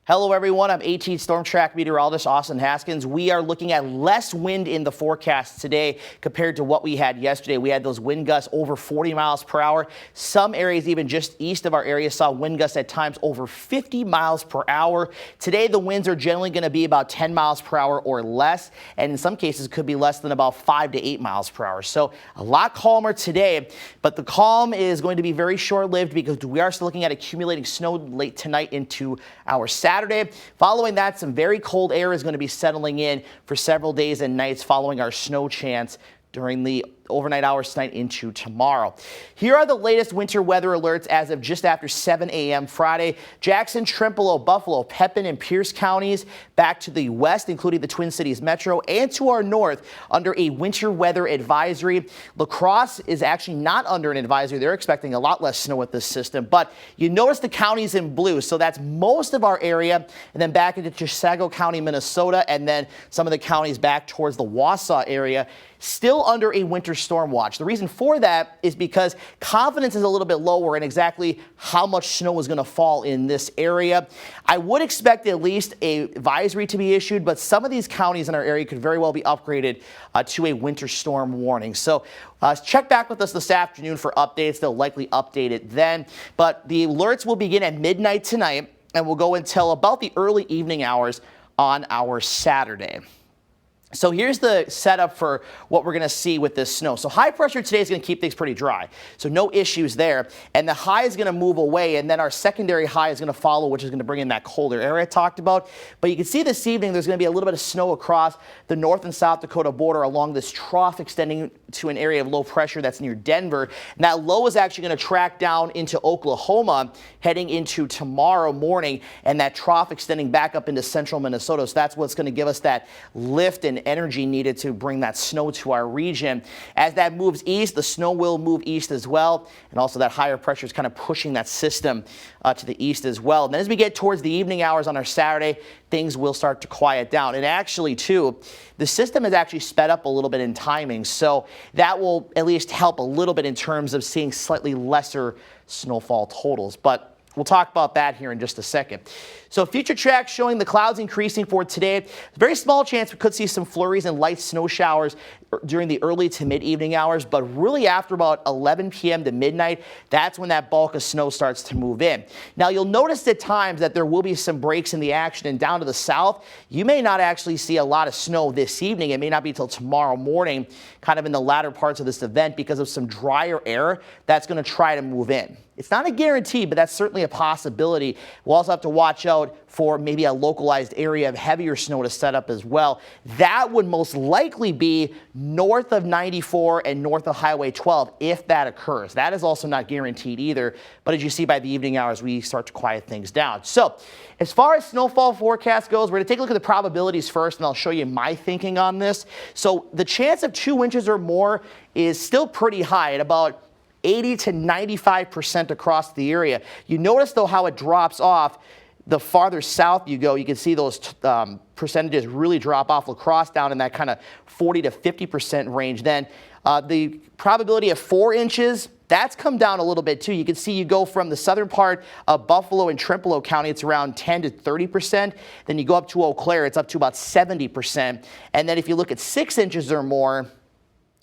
Hello everyone, I'm AT Storm Track meteorologist Austin Haskins. We are looking at less wind in the forecast today compared to what we had yesterday. We had those wind gusts over 40 miles per hour. Some areas even just east of our area saw wind gusts at times over 50 miles per hour. Today the winds are generally going to be about 10 miles per hour or less, and in some cases could be less than about 5 to 8 miles per hour. So a lot calmer today, but the calm is going to be very short-lived because we are still looking at accumulating snow late tonight into our Saturday. Following that, some very cold air is going to be settling in for several days and nights following our snow chance during the overnight hours tonight into tomorrow. Here are the latest winter weather alerts as of just after 7 a.m. Friday. Jackson, Trempealeau, Buffalo, Pepin, and Pierce counties back to the west, including the Twin Cities Metro, and to our north under a winter weather advisory. La Crosse is actually not under an advisory. They're expecting a lot less snow with this system, but you notice the counties in blue, so that's most of our area, and then back into Chisago County, Minnesota, and then some of the counties back towards the Wausau area, still under a winter storm watch. The reason for that is because confidence is a little bit lower in exactly how much snow is going to fall in this area. I would expect at least an advisory to be issued, but some of these counties in our area could very well be upgraded to a winter storm warning. So check back with us this afternoon for updates. They'll likely update it then, but the alerts will begin at midnight tonight and will go until about the early evening hours on our Saturday. So here's the setup for what we're going to see with this snow. So high pressure today is going to keep things pretty dry. So no issues there. And the high is going to move away, and then our secondary high is going to follow, which is going to bring in that colder air I talked about. But you can see this evening there's going to be a little bit of snow across the North and South Dakota border along this trough extending to an area of low pressure that's near Denver. And that low is actually going to track down into Oklahoma heading into tomorrow morning, and that trough extending back up into central Minnesota. So that's what's going to give us that lift and energy needed to bring that snow to our region. As that moves east, the snow will move east as well, and also that higher pressure is kind of pushing that system to the east as well. And then as we get towards the evening hours on our Saturday, things will start to quiet down. And actually, too, the system has actually sped up a little bit in timing, so that will at least help a little bit in terms of seeing slightly lesser snowfall totals. But we'll talk about that here in just a second. So future tracks showing the clouds increasing for today. Very small chance we could see some flurries and light snow showers during the early to mid-evening hours, but really after about 11 p.m. to midnight, that's when that bulk of snow starts to move in. Now you'll notice at times that there will be some breaks in the action, and down to the south, you may not actually see a lot of snow this evening. It may not be until tomorrow morning, kind of in the latter parts of this event, because of some drier air that's going to try to move in. It's not a guarantee, but that's certainly a possibility. We'll also have to watch out for maybe a localized area of heavier snow to set up as well. That would most likely be north of 94 and north of Highway 12 if that occurs. That is also not guaranteed either, but as you see by the evening hours, we start to quiet things down. So as far as snowfall forecast goes, we're going to take a look at the probabilities first, and I'll show you my thinking on this. So the chance of 2 inches or more is still pretty high at about 80 to 95% across the area. You notice, though, how it drops off. The farther south you go, you can see those percentages really drop off. La Crosse down in that kind of 40 to 50% range. Then the probability of 4 inches, that's come down a little bit too. You can see you go from the southern part of Buffalo and Trempealeau County, it's around 10 to 30%. Then you go up to Eau Claire, it's up to about 70%. And then if you look at 6 inches or more,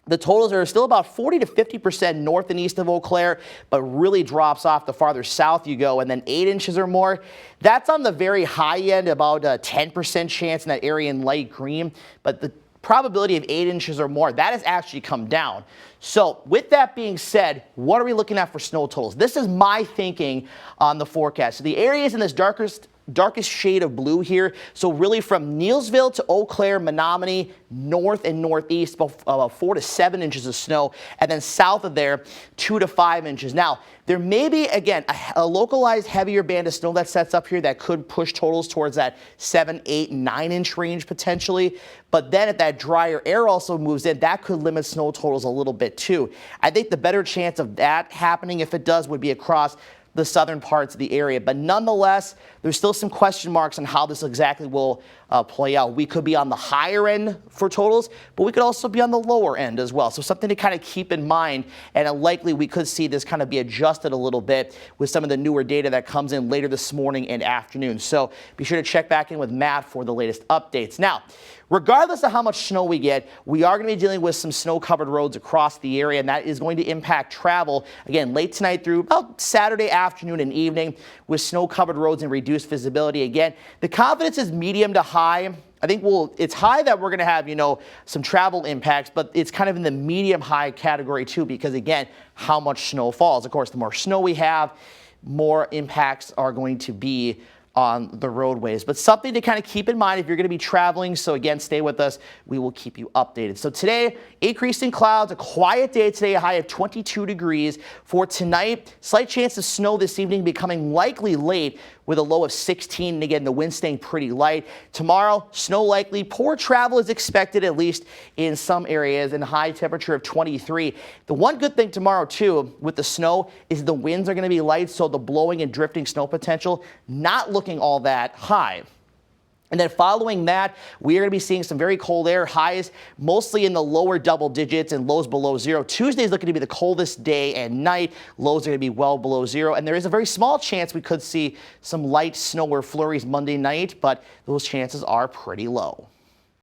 the totals are still about 40 to 50% north and east of Eau Claire, but really drops off the farther south you go. And then 8 inches or more, that's on the very high end, about a 10% chance in that area in light green. But the probability of 8 inches or more, that has actually come down. So with that being said, what are we looking at for snow totals? This is my thinking on the forecast. So the areas in this darkest shade of blue here, so really from Neillsville to Eau Claire, Menominee, north and northeast, about 4 to 7 inches of snow, and then south of there, 2 to 5 inches. Now, there may be, again, a localized heavier band of snow that sets up here that could push totals towards that 7, 8, 9-inch range potentially, but then if that drier air also moves in, that could limit snow totals a little bit too. I think the better chance of that happening, if it does, would be across the southern parts of the area. But nonetheless, there's still some question marks on how this exactly will play out. We could be on the higher end for totals, but we could also be on the lower end as well. So something to kind of keep in mind, and likely we could see this kind of be adjusted a little bit with some of the newer data that comes in later this morning and afternoon. So be sure to check back in with Matt for the latest updates. Now, regardless of how much snow we get, we are going to be dealing with some snow-covered roads across the area, and that is going to impact travel, again, late tonight through about Saturday afternoon and evening with snow-covered roads and reduced visibility. Again, the confidence is medium to high. I think it's high that we're going to have, some travel impacts, but it's kind of in the medium-high category too because, again, how much snow falls. Of course, the more snow we have, more impacts are going to be on the roadways, but something to kind of keep in mind if you're going to be traveling. So again, stay with us. We will keep you updated. So today, increasing clouds, a quiet day today, a high of 22 degrees. For tonight, slight chance of snow this evening becoming likely late with a low of 16. And again, the wind staying pretty light. Tomorrow, snow likely. Poor travel is expected, at least in some areas, and high temperature of 23. The one good thing tomorrow, too, with the snow is the winds are going to be light, so the blowing and drifting snow potential not looking all that high. And then following that, we are going to be seeing some very cold air, highs mostly in the lower double digits and lows below zero. Tuesday is looking to be the coldest day and night. Lows are going to be well below zero. And there is a very small chance we could see some light snow or flurries Monday night, but those chances are pretty low.